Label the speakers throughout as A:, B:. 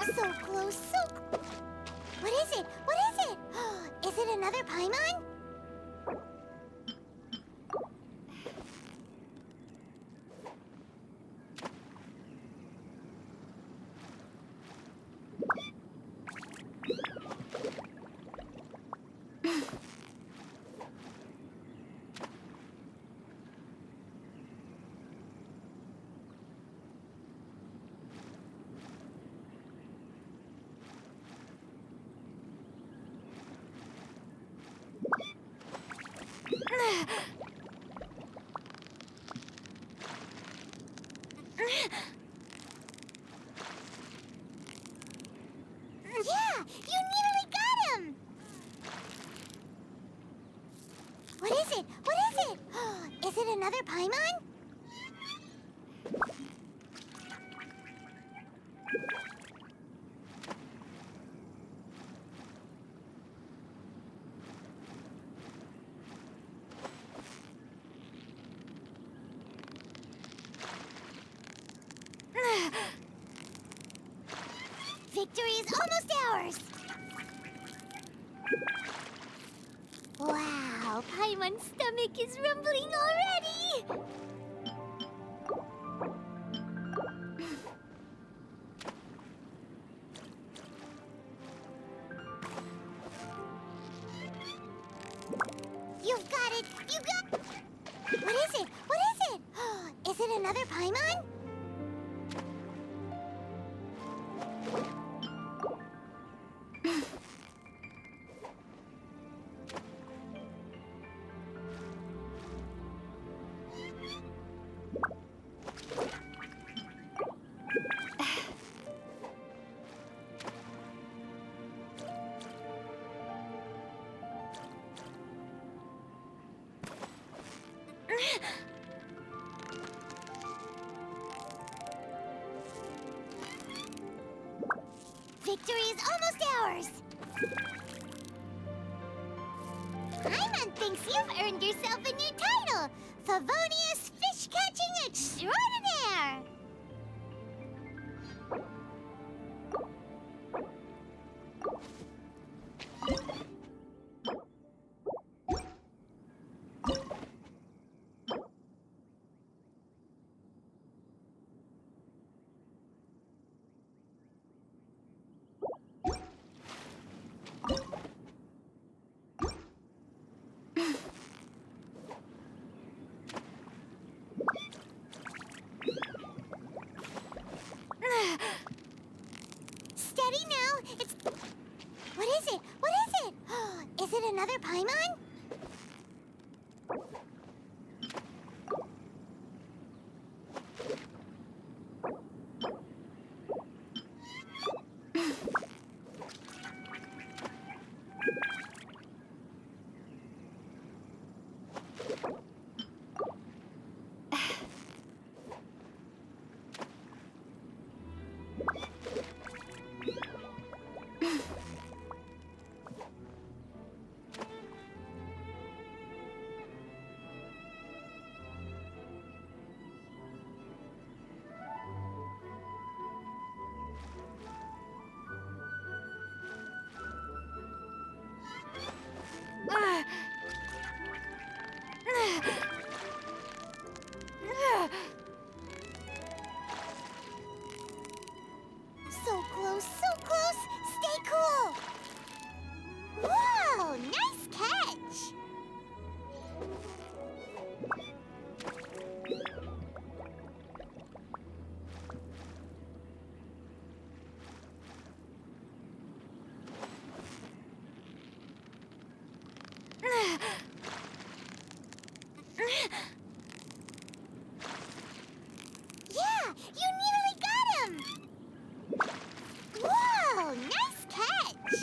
A: So close, What is it? What is it? Is it another Paimon? Yeah, you nearly got him! What is it? What is it? Is it another Paimon? Victory is almost ours! Wow, Paimon's stomach is rumbling already! You've got it! You got... What is it? What is it? Is it another Paimon? Victory is almost ours! Paimon thinks you've earned yourself a new title! Favonius Fish-Catching Extraordinaire! Steady now! It's... What is it? What is it? Is it another Paimon? So close, so close! Stay cool! Whoa! Nice catch! Yeah! You nearly got him! Whoa! Nice catch!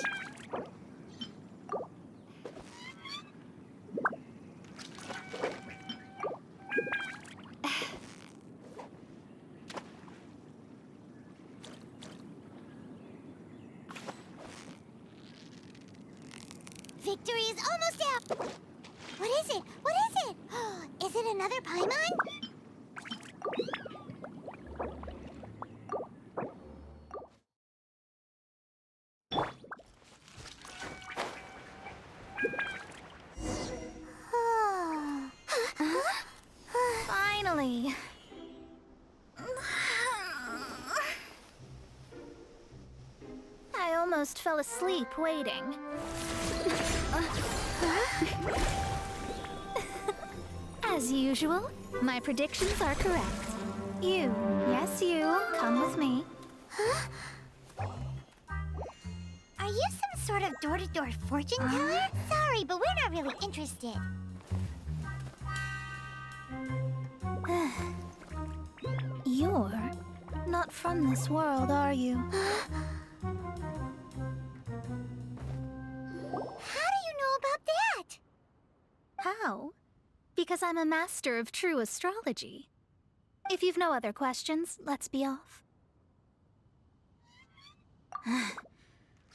A: Victory is almost out! What is it? What is it? Is it another Paimon?
B: almost fell asleep waiting. As usual, my predictions are correct. You, yes you, come with me.
A: Huh? Are you some sort of door-to-door fortune teller? Sorry, but we're not really interested.
B: You're not from this world, are you?
A: How do you know about that?
B: How? Because I'm a master of true astrology. If you've no other questions, let's be off.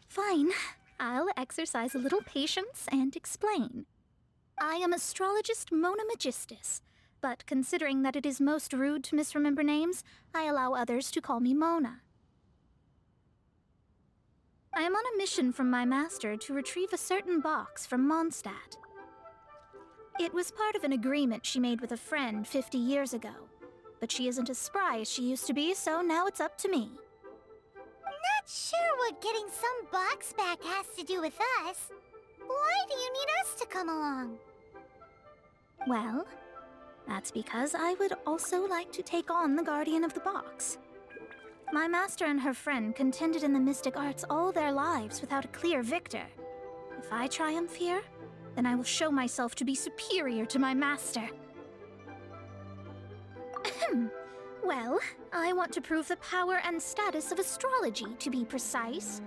B: Fine. I'll exercise a little patience and explain. I am astrologist Mona Magistus, but considering that it is most rude to misremember names, I allow others to call me Mona. I am on a mission from my master to retrieve a certain box from Mondstadt. It was part of an agreement she made with a friend 50 years ago, but she isn't as spry as she used to be, so now it's up to me.
A: Not sure what getting some box back has to do with us. Why do you need us to come along?
B: Well, that's because I would also like to take on the Guardian of the Box. My master and her friend contended in the mystic arts all their lives without a clear victor. If I triumph here, then I will show myself to be superior to my master. Well, I want to prove the power and status of astrology, to be precise.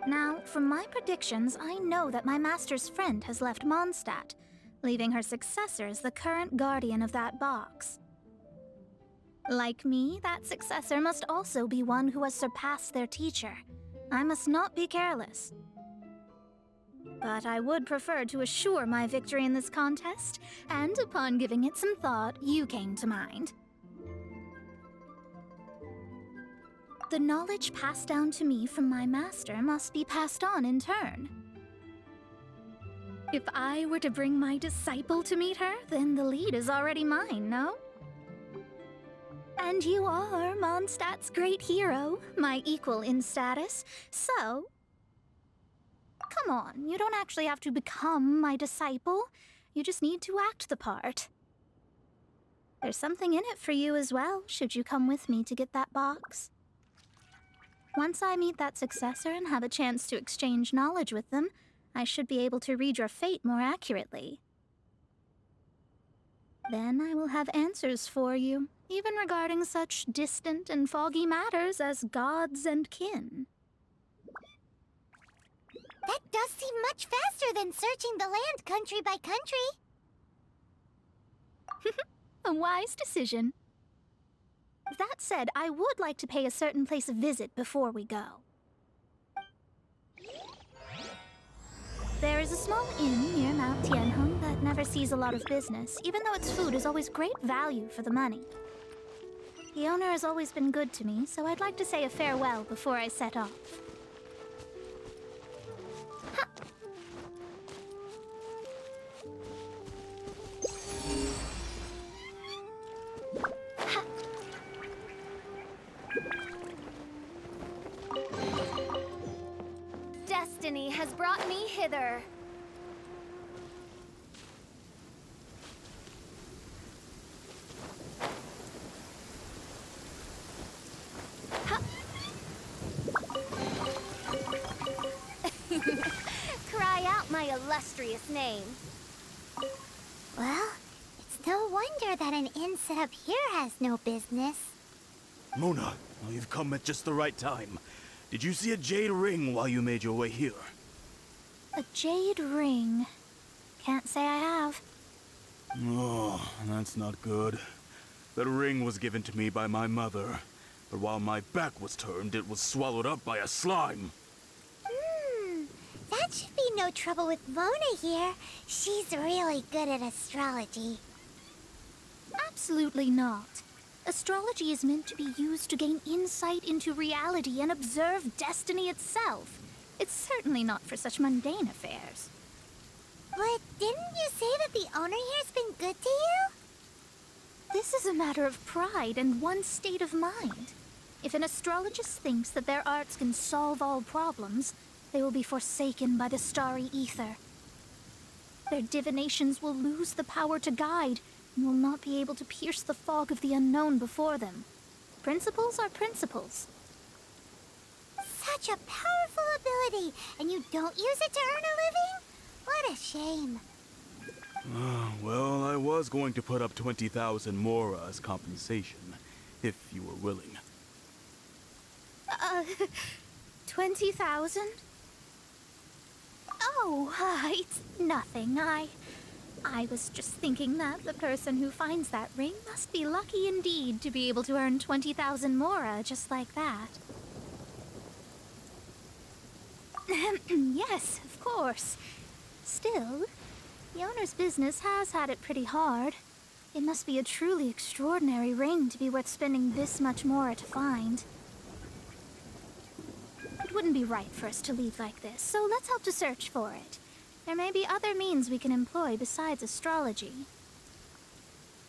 B: Now, from my predictions, I know that my master's friend has left Mondstadt, leaving her successor as the current guardian of that box. Like me, that successor must also be one who has surpassed their teacher. I must not be careless. But I would prefer to assure my victory in this contest, and upon giving it some thought, you came to mind. The knowledge passed down to me from my master must be passed on in turn. If I were to bring my disciple to meet her, then the lead is already mine, no? And you are Mondstadt's great hero, my equal in status, so... Come on, you don't actually have to become my disciple. You just need to act the part. There's something in it for you as well, should you come with me to get that box. Once I meet that successor and have a chance to exchange knowledge with them, I should be able to read your fate more accurately. Then I will have answers for you, even regarding such distant and foggy matters as gods and kin.
A: That does seem much faster than searching the land country by country.
B: A wise decision. That said, I would like to pay a certain place a visit before we go. There is a small inn near Mount Tianheng that never sees a lot of business, even though its food is always great value for the money. The owner has always been good to me, so I'd like to say a farewell before I set off. Ha! Ha!
C: Destiny has brought me hither. Cry out my illustrious name.
A: Well, it's no wonder that an inn set up here has no business.
D: Mona, well, you've come at just the right time. Did you see a jade ring while you made your way here?
B: A jade ring. Can't say I have.
D: Oh, that's not good. That ring was given to me by my mother, but while my back was turned, it was swallowed up by a slime.
A: That should be no trouble with Mona here. She's really good at astrology.
B: Absolutely not. Astrology is meant to be used to gain insight into reality and observe destiny itself. It's certainly not for such mundane affairs.
A: But didn't you say that the owner here's been good to you?
B: This is a matter of pride and one's state of mind. If an astrologist thinks that their arts can solve all problems, they will be forsaken by the starry ether. Their divinations will lose the power to guide, and will not be able to pierce the fog of the unknown before them. Principles are principles.
A: Such a powerful ability, and you don't use it to earn a living? What a shame.
D: Well, I was going to put up 20,000 mora as compensation, if you were willing.
B: 20,000? Oh, it's nothing. I was just thinking that the person who finds that ring must be lucky indeed to be able to earn 20,000 mora just like that. Yes, of course. Still, the owner's business has had it pretty hard. It must be a truly extraordinary ring to be worth spending this much mora to find. It wouldn't be right for us to leave like this, so let's help to search for it. There may be other means we can employ besides astrology.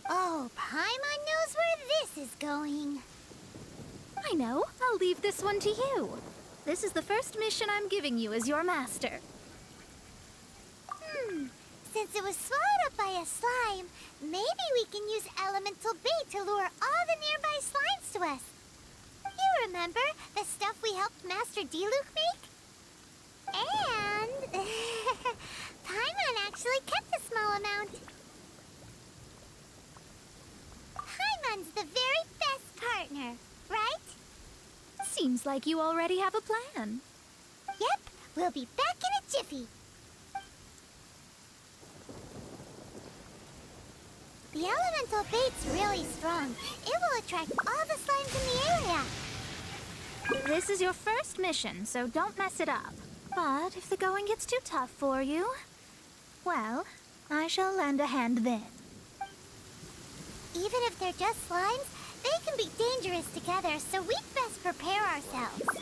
A: Oh, Paimon knows where this is going.
B: I know. I'll leave this one to you. This is the first mission I'm giving you as your master.
A: Since it was swallowed up by a slime, maybe we can use elemental bait to lure all the nearby slimes to us. You remember the stuff we helped Master Diluc make? And Paimon actually kept a small amount. Paimon's the very best partner, right?
B: Seems like you already have a plan.
A: Yep, we'll be back in a jiffy. The elemental bait's really strong. It will attract all the slimes in the area.
B: This is your first mission, so don't mess it up. But if the going gets too tough for you, well, I shall lend a hand then.
A: Even if they're just slimes, they can be dangerous together, so we'd best prepare ourselves.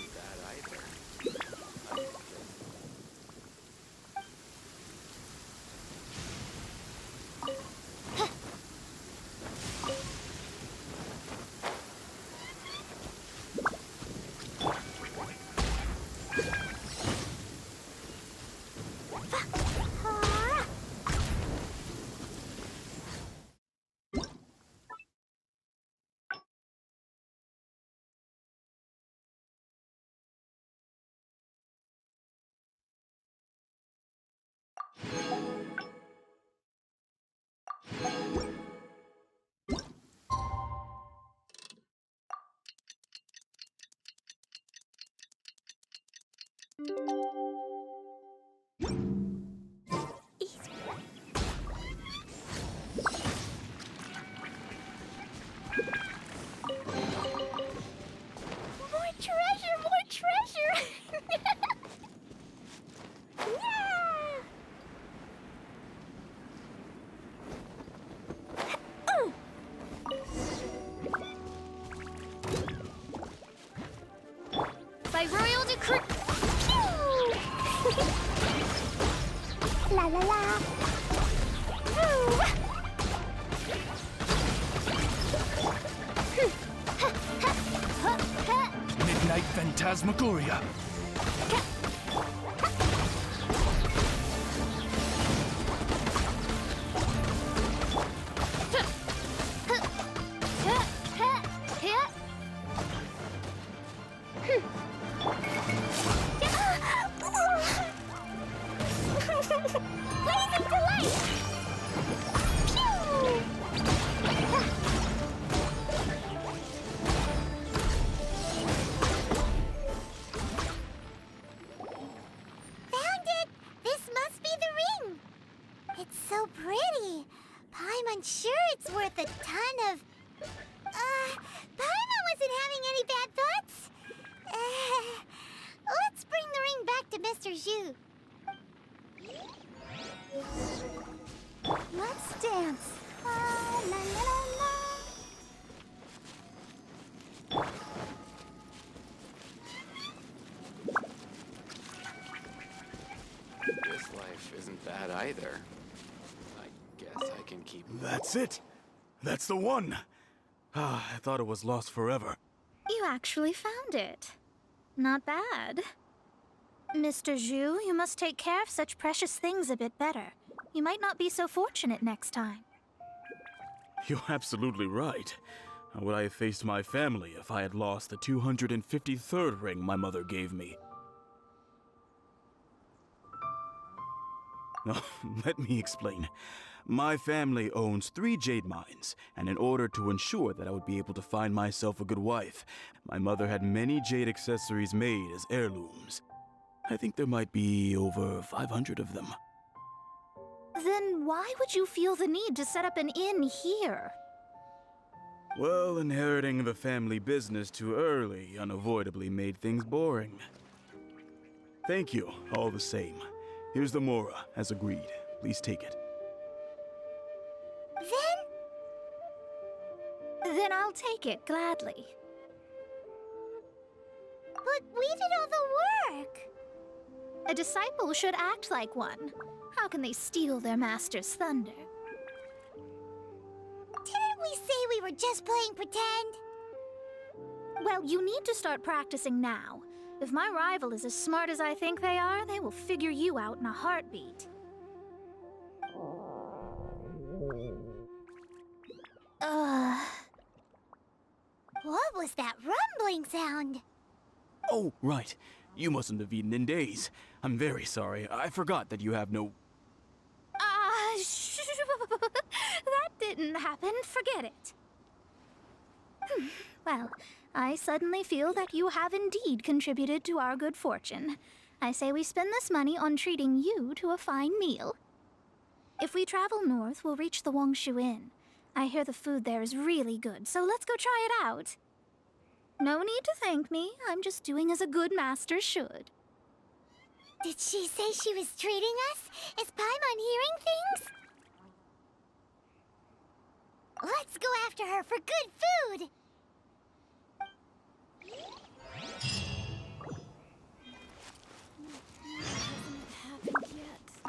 A: More treasure! Yeah!
C: By royal decree.
A: La la la!
E: Midnight Phantasmagoria.
A: Blazing delight! Pew! Found it! This must be the ring! It's so pretty. Paimon sure it's worth a ton of... Paimon wasn't having any bad thoughts? Let's bring the ring back to Mr. Zhu. Let's dance. La la la la.
F: This life isn't bad either. I guess I can keep...
D: That's it! That's the one! I thought it was lost forever.
B: You actually found it. Not bad. Mr. Zhu, you must take care of such precious things a bit better. You might not be so fortunate next time.
D: You're absolutely right. How would I have faced my family if I had lost the 253rd ring my mother gave me? Oh, let me explain. My family owns 3 jade mines, and in order to ensure that I would be able to find myself a good wife, my mother had many jade accessories made as heirlooms. I think there might be over 500 of them.
B: Then why would you feel the need to set up an inn here?
D: Well, inheriting the family business too early unavoidably made things boring. Thank you, all the same. Here's the Mora, as agreed. Please take it.
B: Then I'll take it gladly.
A: But we did all the work.
B: A disciple should act like one. How can they steal their master's thunder?
A: Didn't we say we were just playing pretend?
B: Well, you need to start practicing now. If my rival is as smart as I think they are, they will figure you out in a heartbeat.
A: What was that rumbling sound?
D: Oh, right. You mustn't have eaten in days. I'm very sorry. I forgot that you have no...
B: That didn't happen. Forget it. Well, I suddenly feel that you have indeed contributed to our good fortune. I say we spend this money on treating you to a fine meal. If we travel north, we'll reach the Wongshu Inn. I hear the food there is really good, so let's go try it out. No need to thank me. I'm just doing as a good master should.
A: Did she say she was treating us? Is Paimon hearing things? Let's go after her for good food!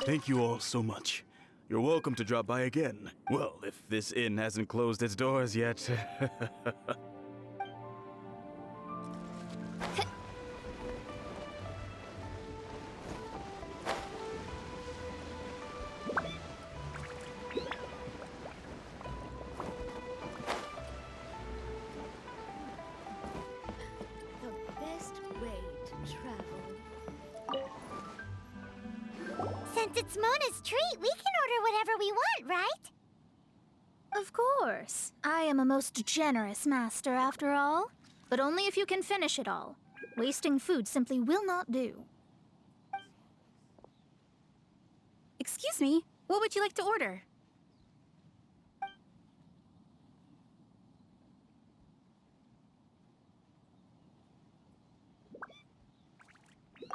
D: Thank you all so much. You're welcome to drop by again. Well, if this inn hasn't closed its doors yet.
C: The best way to travel.
A: Since it's Mona's treat, we can order whatever we want, right?
B: Of course. I am a most generous master, after all. But only if you can finish it all. Wasting food simply will not do.
C: Excuse me, what would you like to order?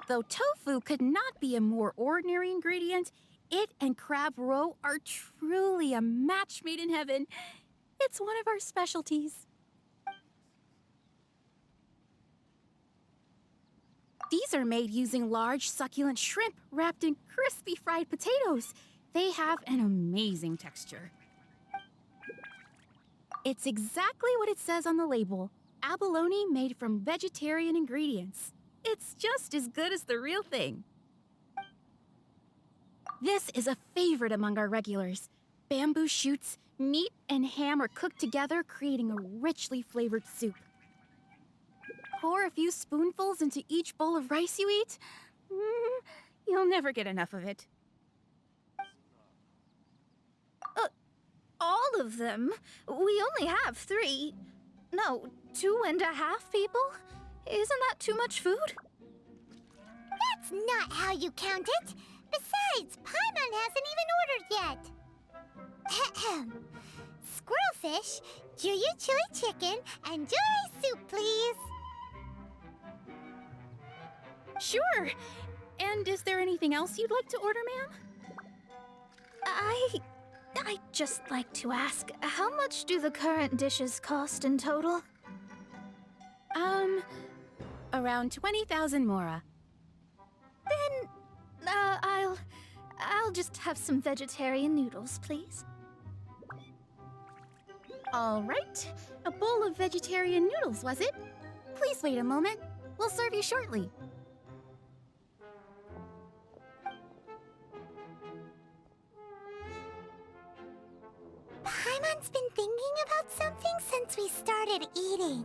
C: Though tofu could not be a more ordinary ingredient, it and crab roe are truly a match made in heaven. It's one of our specialties. These are made using large, succulent shrimp wrapped in crispy fried potatoes. They have an amazing texture. It's exactly what it says on the label. Abalone made from vegetarian ingredients. It's just as good as the real thing. This is a favorite among our regulars. Bamboo shoots, meat, and ham are cooked together, creating a richly flavored soup. Pour a few spoonfuls into each bowl of rice you eat. You'll never get enough of it.
B: All of them? We only have 3. No, 2.5 people? Isn't that too much food?
A: That's not how you count it. Besides, Paimon hasn't even ordered yet. Squirrelfish, Juyu chili chicken, and jewelry soup, please.
C: Sure. And is there anything else you'd like to order, ma'am?
B: I'd just like to ask, how much do the current dishes cost in total?
C: Around 20,000 mora.
B: Then, I'll just have some vegetarian noodles, please.
C: All right. A bowl of vegetarian noodles, was it? Please wait a moment. We'll serve you shortly.
A: Paimon's been thinking about something since we started eating.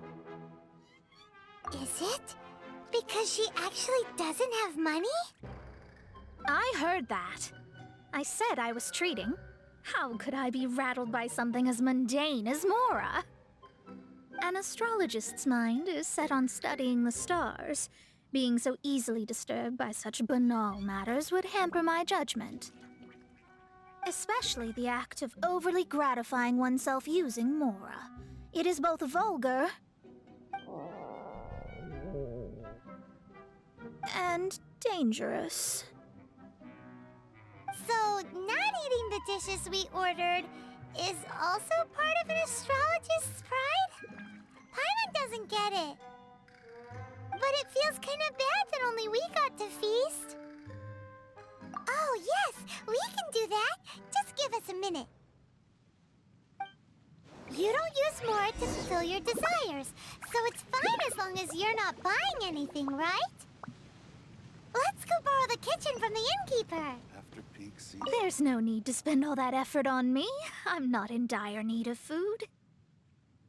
A: Is it because she actually doesn't have money?
B: I heard that. I said I was treating. How could I be rattled by something as mundane as Mora? An astrologist's mind is set on studying the stars. Being so easily disturbed by such banal matters would hamper my judgment. Especially the act of overly gratifying oneself using Mora. It is both vulgar and dangerous.
A: So, not eating the dishes we ordered is also part of an astrologist's pride? Paimon doesn't get it. But it feels kind of bad that only we got to feast. Oh, yes, we can do that. Just give us a minute. You don't use more to fulfill your desires, so it's fine as long as you're not buying anything, right? Let's go borrow the kitchen from the innkeeper.
G: After peak season.
B: There's no need to spend all that effort on me. I'm not in dire need of food.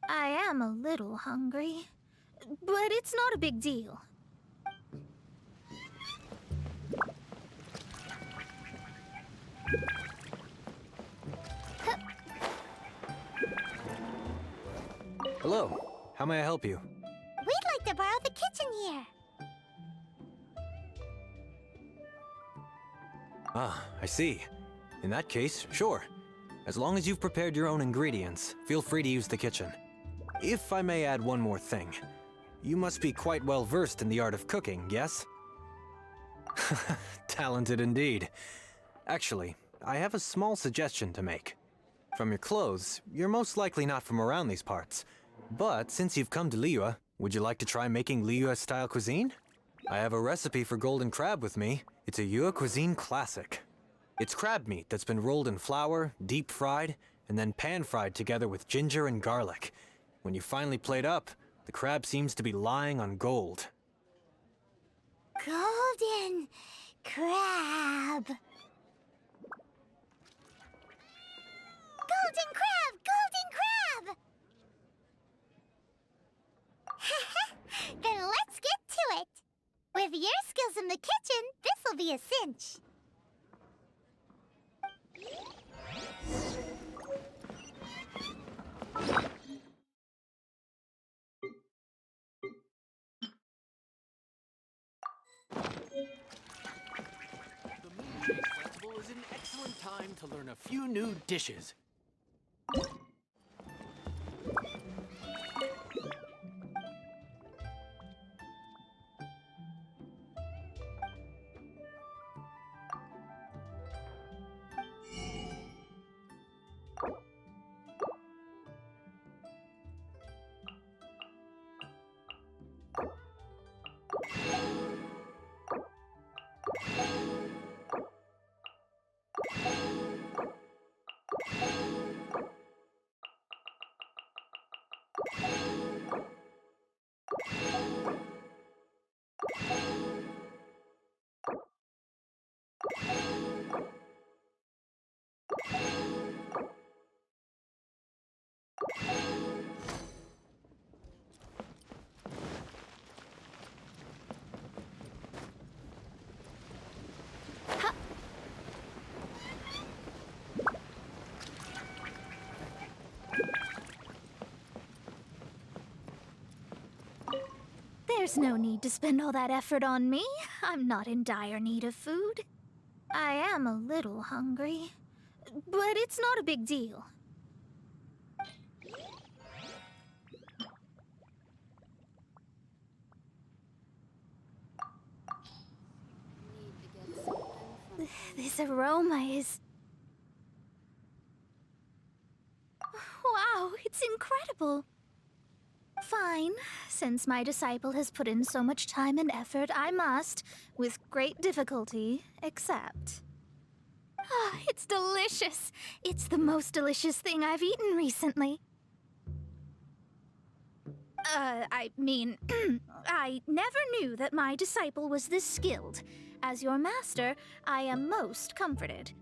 B: I am a little hungry, but it's not a big deal.
H: Hello. How may I help you?
A: We'd like to borrow the kitchen here.
H: Ah, I see. In that case, sure. As long as you've prepared your own ingredients, feel free to use the kitchen. If I may add one more thing. You must be quite well versed in the art of cooking, yes? Talented indeed. Actually, I have a small suggestion to make. From your clothes, you're most likely not from around these parts. But since you've come to Liyue, would you like to try making Liyue-style cuisine? I have a recipe for golden crab with me. It's a Yue cuisine classic. It's crab meat that's been rolled in flour, deep fried, and then pan fried together with ginger and garlic. When you finally plate up, the crab seems to be lying on gold.
A: Golden crab. Golden crab! Golden crab! Then let's get to it. With your skills in the kitchen, this'll be a cinch.
I: The Moon Chase Festival is an excellent time to learn a few new dishes.
B: There's no need to spend all that effort on me. I'm not in dire need of food. I am a little hungry, but it's not a big deal. This aroma is... Wow, it's incredible. Fine. Since my disciple has put in so much time and effort, I must, with great difficulty, accept. Ah, it's delicious. It's the most delicious thing I've eaten recently. I mean, I never knew that my disciple was this skilled. As your master, I am most comforted.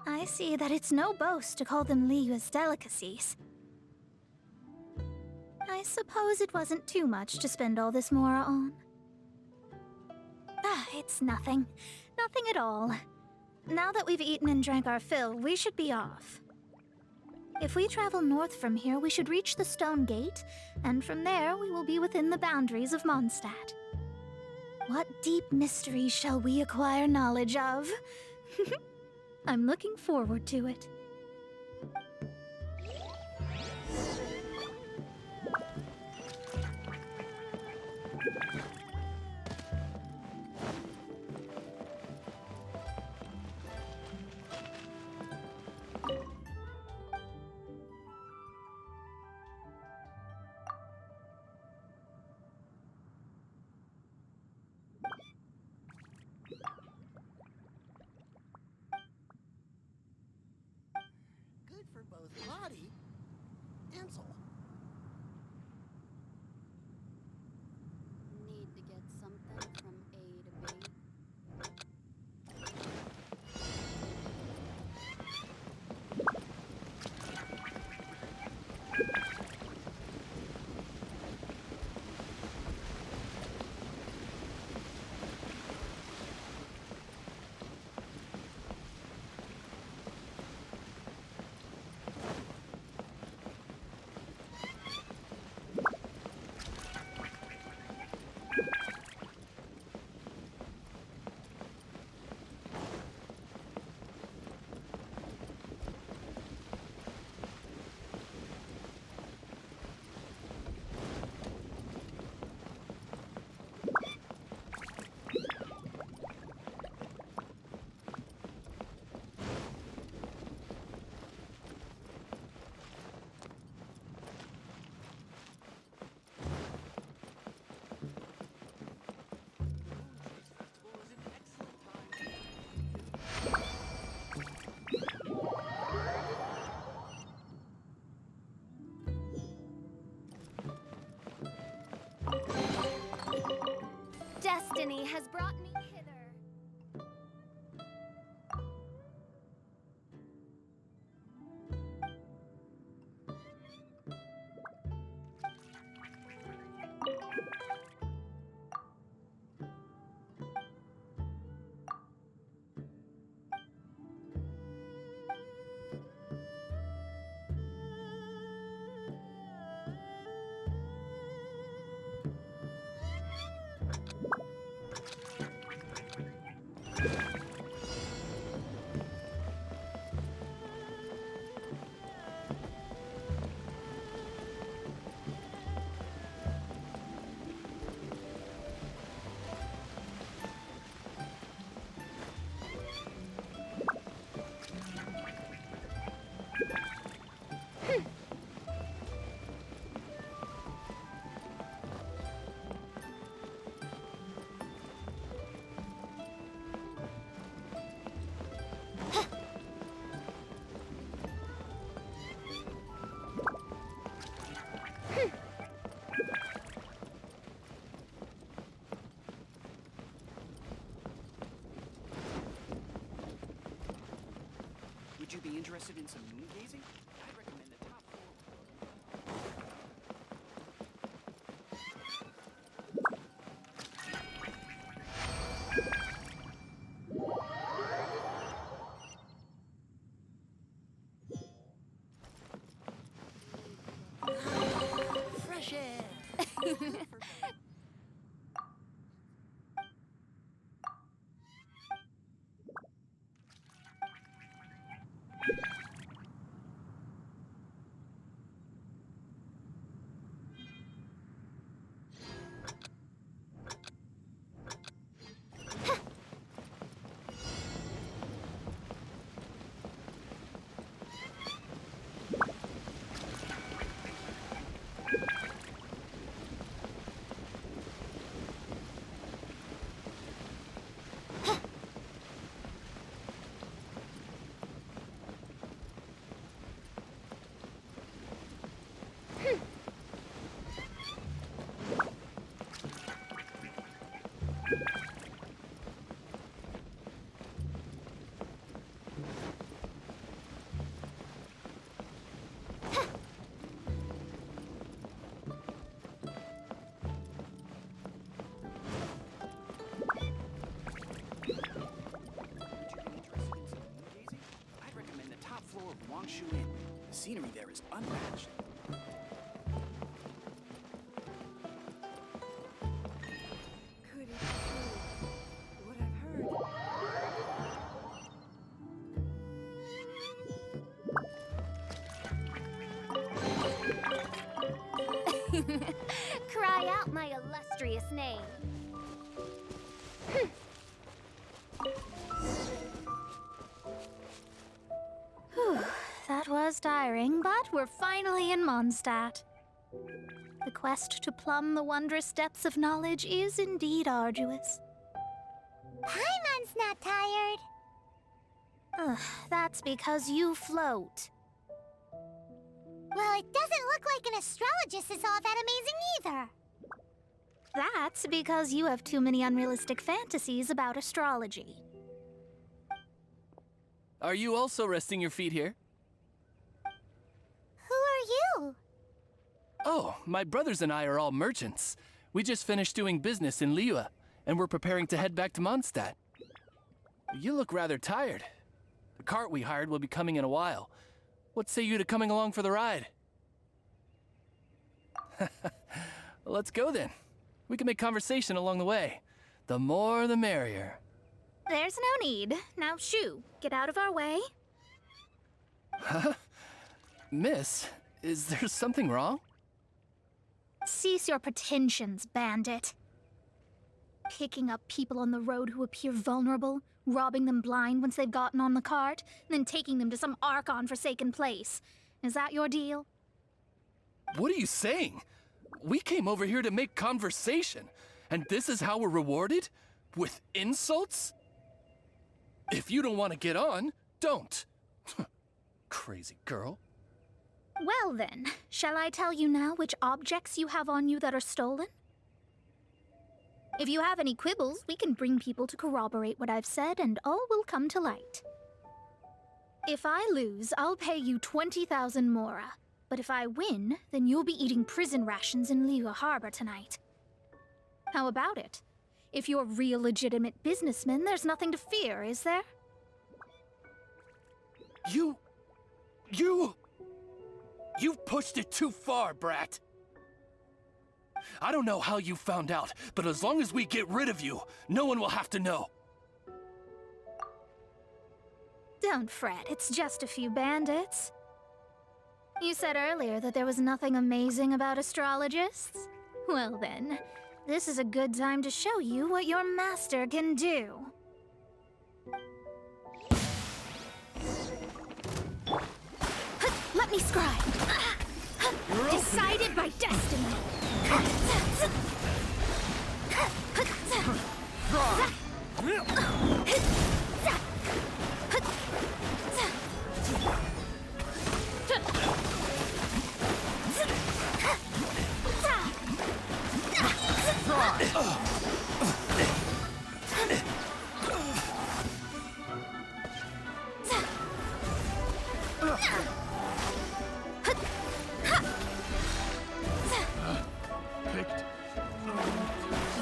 B: I see that it's no boast to call them Liyue's delicacies. I suppose it wasn't too much to spend all this mora on. It's nothing. Nothing at all. Now that we've eaten and drank our fill, we should be off. If we travel north from here, we should reach the Stone Gate, and from there we will be within the boundaries of Mondstadt. What deep mysteries shall we acquire knowledge of? I'm looking forward to it.
G: Good for both body and soul.
J: Need to get something from A to B.
B: Destiny has brought me hither.
I: Would you be interested in some moon gazing? I'd recommend the top floor.
G: Fresh air.
E: fire is unmatched.
J: Could it be true? What I've heard.
B: Cry out my illustrious name. Whew, that was tiring, but we're finally in Mondstadt. The quest to plumb the wondrous depths of knowledge is indeed arduous.
A: Paimon's not tired.
B: Ugh, that's because you float.
A: Well, it doesn't look like an astrologist is all that amazing either.
B: That's because you have too many unrealistic fantasies about astrology.
I: Are you also resting your feet here?
A: Who are you?
I: Oh, my brothers and I are all merchants. We just finished doing business in Liyue, and we're preparing to head back to Mondstadt. You look rather tired. The cart we hired will be coming in a while. What say you to coming along for the ride? Let's go then. We can make conversation along the way. The more the merrier.
B: There's no need. Now shoo, get out of our way.
I: Huh? Miss, is there something wrong?
B: Cease your pretensions, bandit. Picking up people on the road who appear vulnerable, robbing them blind once they've gotten on the cart, and then taking them to some Archon-forsaken place. Is that your deal?
I: What are you saying? We came over here to make conversation, and this is how we're rewarded? With insults? If you don't want to get on, don't. Crazy girl.
B: Well then, shall I tell you now which objects you have on you that are stolen? If you have any quibbles, we can bring people to corroborate what I've said, and all will come to light. If I lose, I'll pay you 20,000 mora. But if I win, then you'll be eating prison rations in Liyue Harbor tonight. How about it? If you're real legitimate businessmen, there's nothing to fear, is there?
I: You've pushed it too far, brat. I don't know how you found out, but as long as we get rid of you, no one will have to know.
B: Don't fret, it's just a few bandits. You said earlier that there was nothing amazing about astrologists? Well then, this is a good time to show you what your master can do. Let me scribe. Decided by destiny.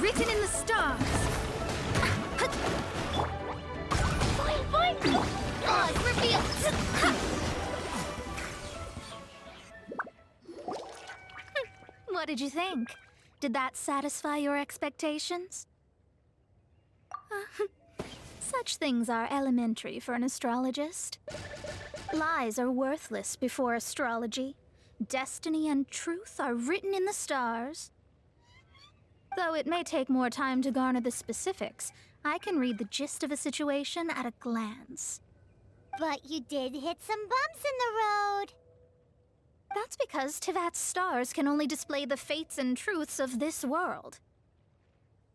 B: Written in the stars. Boing, boing. Oh, it's revealed. What did you think? Did that satisfy your expectations? Such things are elementary for an astrologist. Lies are worthless before astrology. Destiny and truth are written in the stars. Though it may take more time to garner the specifics, I can read the gist of a situation at a glance.
A: But you did hit some bumps in the road.
B: That's because Tivat's stars can only display the fates and truths of this world.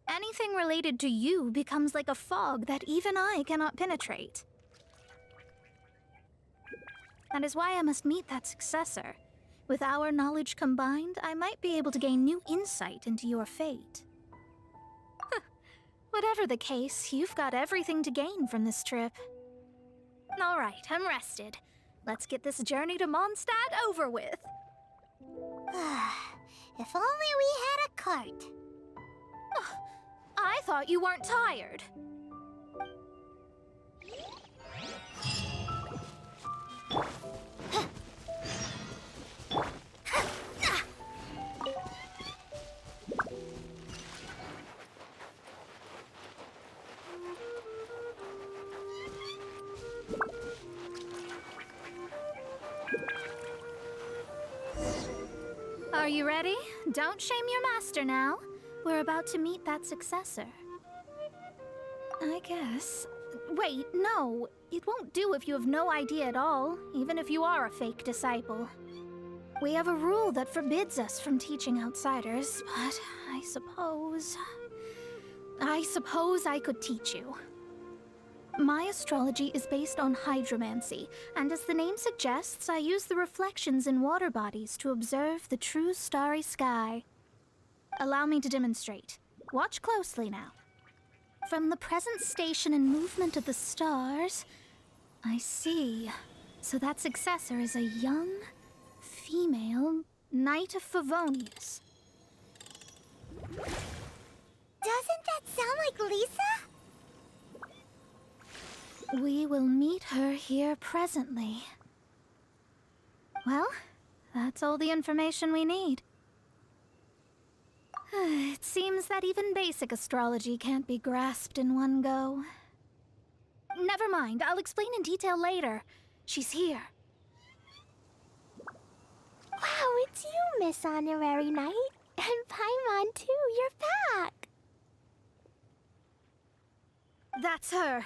B: Anything related to you becomes like a fog that even I cannot penetrate. That is why I must meet that successor. With our knowledge combined, I might be able to gain new insight into your fate. Whatever the case, you've got everything to gain from this trip. All right, I'm rested. Let's get this journey to Mondstadt over with.
A: If only we had a cart.
B: I thought you weren't tired. Are you ready? Don't shame your master now. We're about to meet that successor. I guess. Wait, no. It won't do if you have no idea at all, even if you are a fake disciple. We have a rule that forbids us from teaching outsiders, but I suppose I could teach you. My astrology is based on hydromancy, and as the name suggests, I use the reflections in water bodies to observe the true starry sky. Allow me to demonstrate. Watch closely now. From the present station and movement of the stars, I see. So that successor is a young, female Knight of Favonius.
A: Doesn't that sound like Lisa?
B: We will meet her here presently. Well, that's all the information we need. It seems that even basic astrology can't be grasped in one go. Never mind, I'll explain in detail later. She's here.
A: Wow, it's you, Miss Honorary Knight. And Paimon, too, you're back.
B: That's her.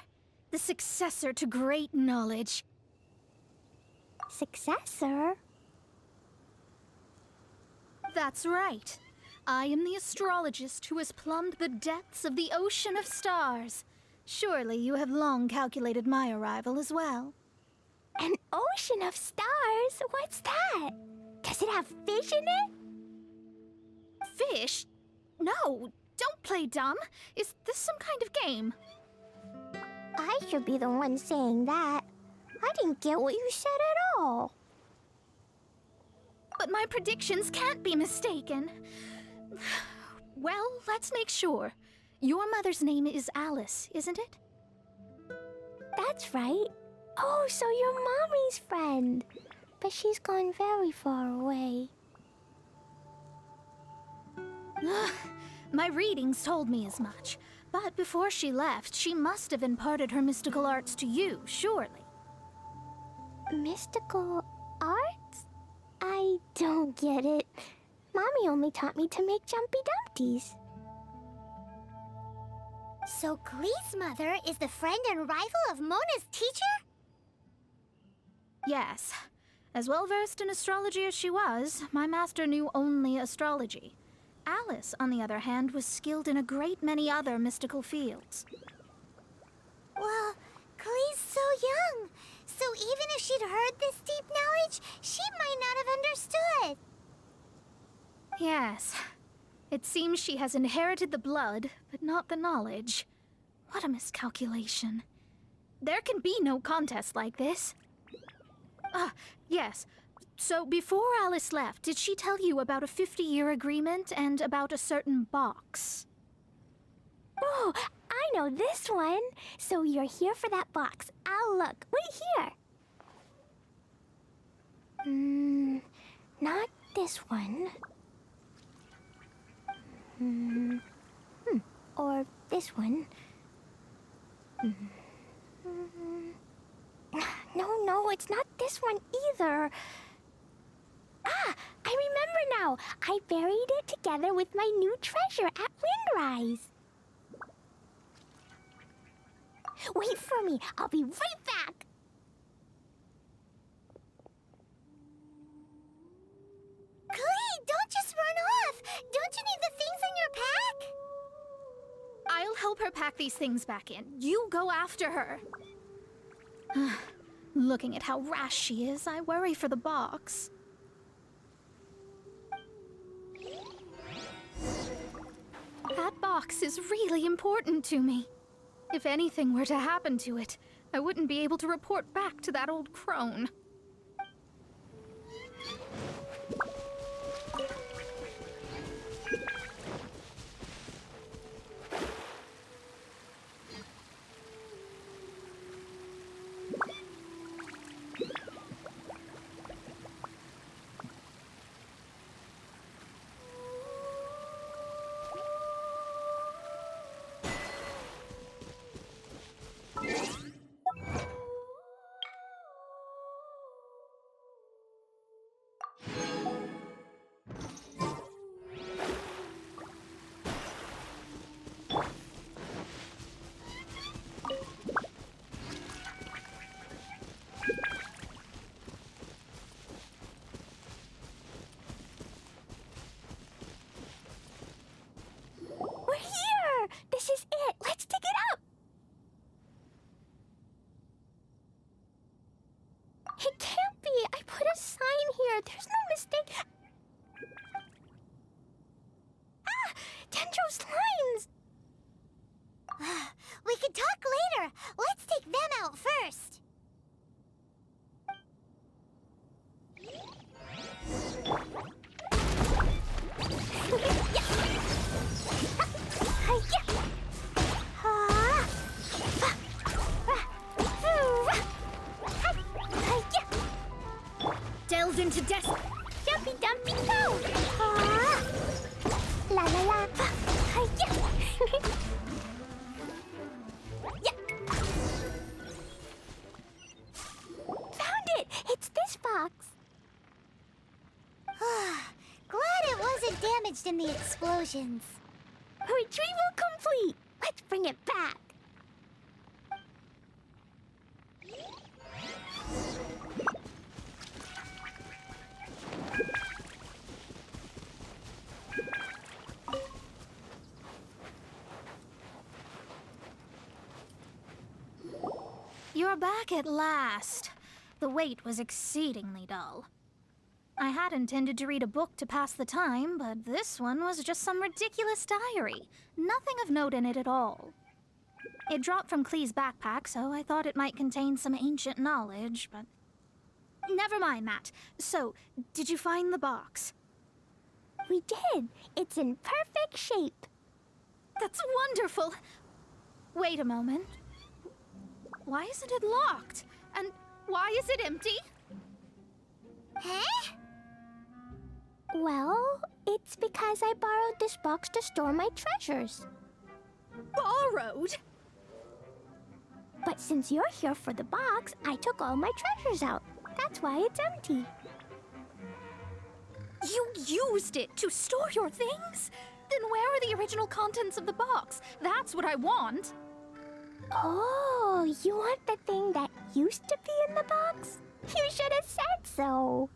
B: The successor to great knowledge.
A: Successor?
B: That's right. I am the astrologist who has plumbed the depths of the ocean of stars. Surely you have long calculated my arrival as well.
A: An ocean of stars? What's that? Does it have fish in it?
B: Fish? No, don't play dumb. Is this some kind of game?
A: I should be the one saying that. I didn't get what you said at all.
B: But my predictions can't be mistaken. Well, let's make sure. Your mother's name is Alice, isn't it?
A: That's right. Oh, so you're Mommy's friend. But she's gone very far away.
B: My readings told me as much. But before she left, she must have imparted her mystical arts to you, surely.
A: Mystical arts? I don't get it. Mommy only taught me to make Jumpy Dumpties. So Glee's mother is the friend and rival of Mona's teacher?
B: Yes. As well-versed in astrology as she was, my master knew only astrology. Alice, on the other hand, was skilled in a great many other mystical fields.
A: Well, Glee's so young. So even if she'd heard this deep knowledge, she might not have understood.
B: Yes. It seems she has inherited the blood, but not the knowledge. What a miscalculation. There can be no contest like this. Yes. So before Alice left, did she tell you about a 50-year agreement and about a certain box?
A: Oh, I know this one. So you're here for that box. I'll look. Wait here. Not this one. Or this one. No, it's not this one either. Ah, I remember now. I buried it together with my new treasure at Windrise. Wait for me. I'll be right back. Glee, don't just run off. Don't you need the things in your pack?
B: I'll help her pack these things back in. You go after her. Looking at how rash she is, I worry for the box. That box is really important to me. If anything were to happen to it, I wouldn't be able to report back to that old crone.
A: Dendro slimes! We can talk later. Let's take them out first.
B: Delve into
A: Jumpy dumpy go! La la la! Found it! It's this box. Glad it wasn't damaged in the explosions. Retrieval complete! Let's bring it back.
B: You're back at last. The wait was exceedingly dull. I had intended to read a book to pass the time, but this one was just some ridiculous diary. Nothing of note in it at all. It dropped from Clee's backpack, so I thought it might contain some ancient knowledge, but... Never mind that. So, did you find the box?
A: We did. It's in perfect shape.
B: That's wonderful! Wait a moment. Why isn't it locked? And why is it empty?
A: Huh? Well, it's because I borrowed this box to store my treasures.
B: Borrowed?
A: But since you're here for the box, I took all my treasures out. That's why it's empty.
B: You used it to store your things? Then where are the original contents of the box? That's what I want.
A: Oh, you want the thing that used to be in the box? You should have said so.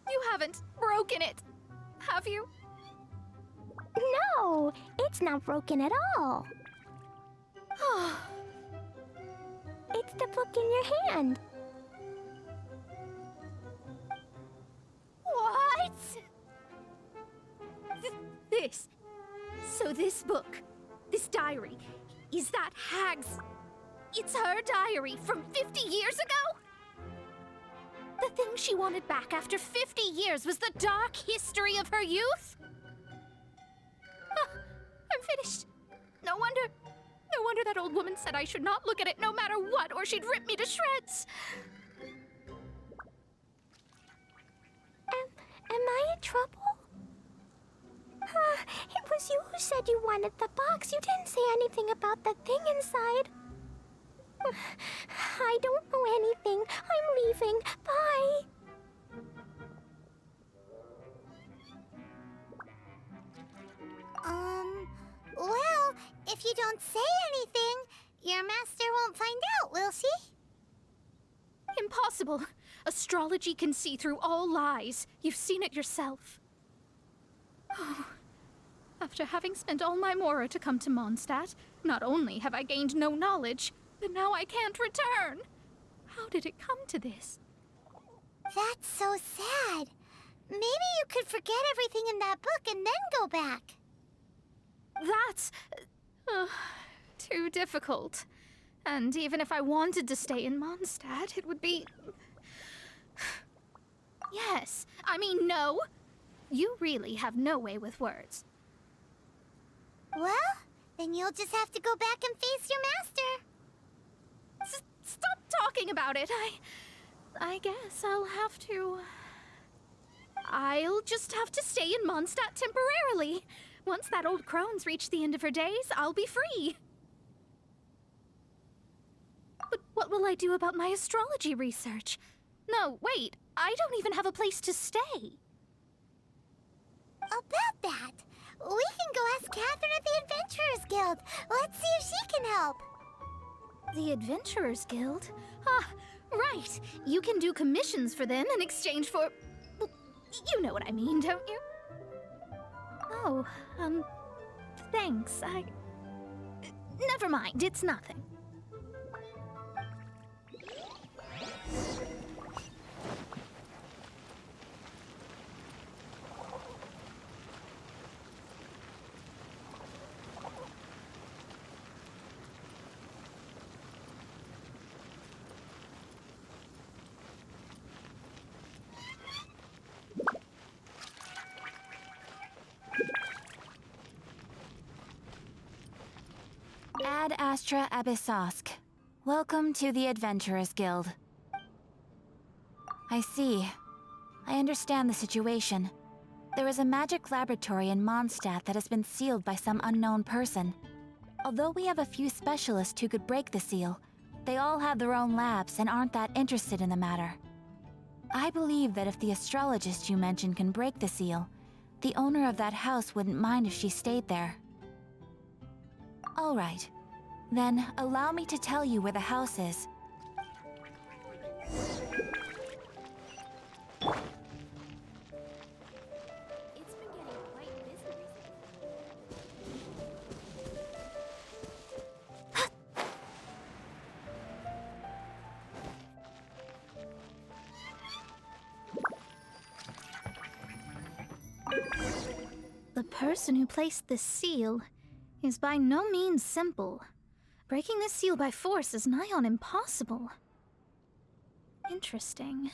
B: You haven't broken it, have you?
A: No, it's not broken at all. It's the book in your hand.
B: What? This. So this book, this diary, is that Hag's... It's her diary from 50 years ago? The thing she wanted back after 50 years was the dark history of her youth? I'm finished. No wonder that old woman said I should not look at it no matter what, or she'd rip me to shreds.
A: Am I in trouble? It was you who said you wanted the box. You didn't say anything about the thing inside. I don't know anything. I'm leaving. Bye. Well, if you don't say anything, your master won't find out, will she?
B: Impossible. Astrology can see through all lies. You've seen it yourself. After having spent all my mora to come to Mondstadt, not only have I gained no knowledge, but now I can't return. How did it come to this?
A: That's so sad. Maybe you could forget everything in that book and then go back.
B: That's... too difficult. And even if I wanted to stay in Mondstadt, it would be... Yes, I mean no. You really have no way with words.
A: Well, then you'll just have to go back and face your master.
B: Stop talking about it. I guess I'll have to... I'll just have to stay in Mondstadt temporarily. Once that old crone's reached the end of her days, I'll be free. But what will I do about my astrology research? No, wait, I don't even have a place to stay.
A: About that, we can go ask Catherine at the Adventurers Guild. Let's see if she can help.
B: The Adventurers Guild? Ah, right. You can do commissions for them in exchange for... Well, you know what I mean, don't you? Oh, thanks. Never mind, it's nothing.
K: Astra Abyssosk. Welcome to the Adventurers Guild. I see. I understand the situation. There is a magic laboratory in Mondstadt that has been sealed by some unknown person. Although we have a few specialists who could break the seal, they all have their own labs and aren't that interested in the matter. I believe that if the astrologist you mentioned can break the seal, the owner of that house wouldn't mind if she stayed there. All right. Then, allow me to tell you where the house is.
C: It's been getting quite busy recently.
B: The person who placed this seal is by no means simple. Breaking this seal by force is nigh on impossible. Interesting.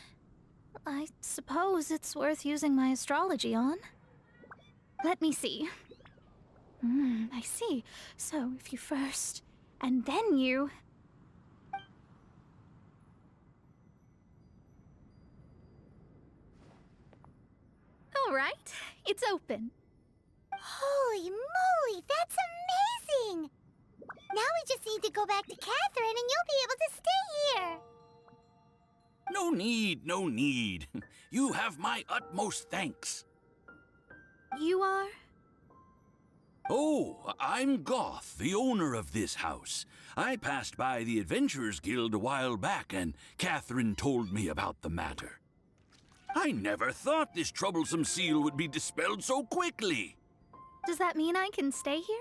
B: I suppose it's worth using my astrology on. Let me see. I see. So if you first, and then you... All right, it's open.
A: Holy moly, that's amazing! Now we just need to go back to Catherine and you'll be able to stay here.
L: No need, no need. You have my utmost thanks.
B: You are?
L: Oh, I'm Goth, the owner of this house. I passed by the Adventurers Guild a while back, and Catherine told me about the matter. I never thought this troublesome seal would be dispelled so quickly.
B: Does that mean I can stay here?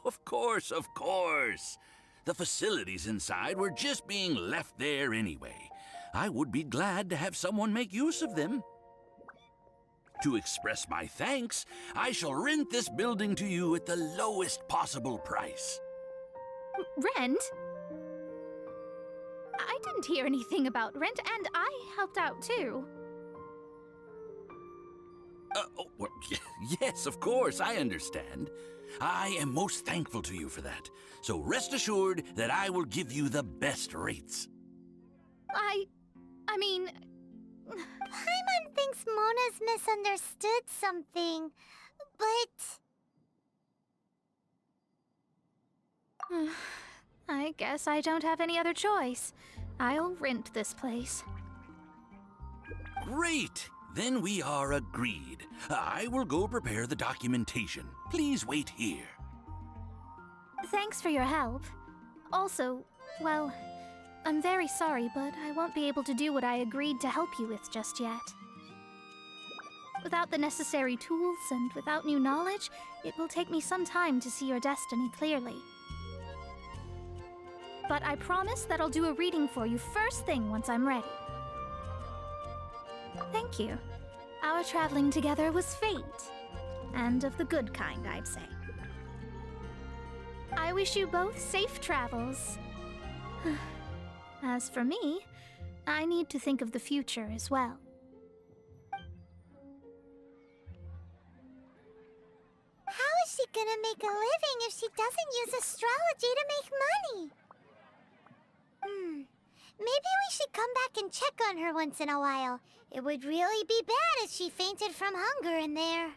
L: Of course, of course. The facilities inside were just being left there anyway. I would be glad to have someone make use of them. To express my thanks, I shall rent this building to you at the lowest possible price.
B: Rent? I didn't hear anything about rent, and I helped out too.
L: Well, yes, of course, I understand. I am most thankful to you for that. So rest assured that I will give you the best rates.
B: I mean...
A: Paimon thinks Mona's misunderstood something, but...
B: I guess I don't have any other choice. I'll rent this place.
L: Great! Then we are agreed. I will go prepare the documentation. Please wait here.
B: Thanks for your help. Also, well, I'm very sorry, but I won't be able to do what I agreed to help you with just yet. Without the necessary tools and without new knowledge, it will take me some time to see your destiny clearly. But I promise that I'll do a reading for you first thing once I'm ready. Thank you. Our traveling together was fate. And of the good kind, I'd say. I wish you both safe travels. As for me, I need to think of the future as well.
A: How is she gonna make a living if she doesn't use astrology to make money? Maybe we should come back and check on her once in a while. It would really be bad if she fainted from hunger in there.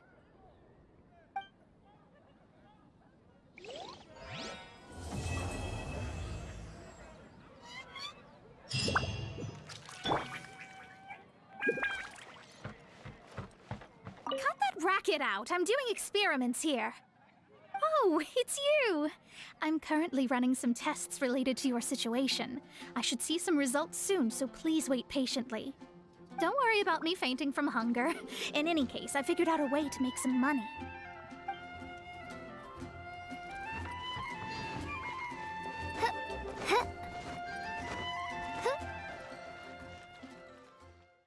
B: Cut that racket out! I'm doing experiments here. Oh, it's you! I'm currently running some tests related to your situation. I should see some results soon, so please wait patiently. Don't worry about me fainting from hunger. In any case, I figured out a way to make some money.